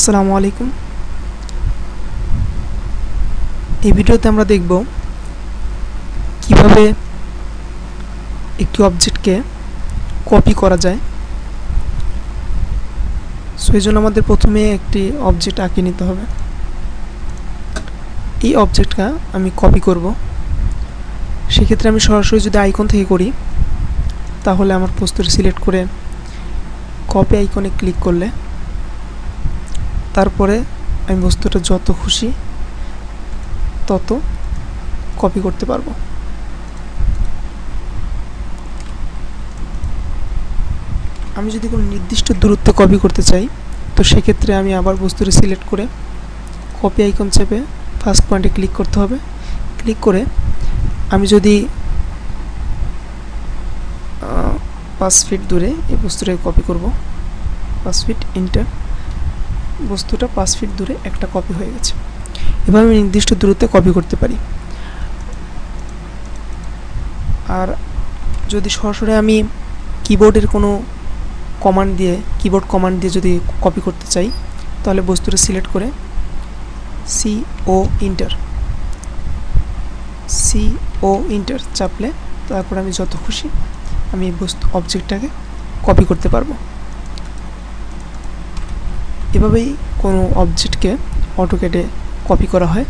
আসসালামু আলাইকুম। এই ভিডিওতে আমরা দেখব কিভাবে একটি অবজেক্টকে কপি করা যায়। সো এই জন্য আমাদের প্রথমে একটি অবজেক্ট আঁকে নিতে হবে। এই অবজেক্টটা আমি কপি করব। সেক্ষেত্রে আমি সরাসরি যদি আইকন থেকে করি তাহলে আমার বস্তুটা সিলেক্ট করে কপি আইকনে ক্লিক করলে তারপরে আমি বস্তুটা যত খুশি তত কপি করতে পারবো। আমি যদি কোনো নির্দিষ্ট দূরত্বে কপি করতে চাই তো সেক্ষেত্রে আমি আবার বস্তুটা সিলেক্ট করে কপি আইকন চেপে ফার্স্ট পয়েন্টে ক্লিক করতে হবে। ক্লিক করে আমি যদি 5 ফিট দূরে এই বস্তুটাকে কপি করব, 5 ফিট ইন্টার, বস্তুটা 5 ফিট দূরে একটা কপি হয়ে গেছে। এভাবে আমি নির্দিষ্ট দূরত্বে কপি করতে পারি। আর যদি সরাসরি আমি কিবোর্ডের কোনো কিবোর্ড কমান্ড দিয়ে যদি কপি করতে চাই তাহলে বস্তুটা সিলেক্ট করে CO ইন্টার চাপলে তারপর আমি যত খুশি আমি অবজেক্টটাকে কপি করতে পারবো। এভাবেই কোনো অবজেক্টকে অটোক্যাডে কপি করা হয়।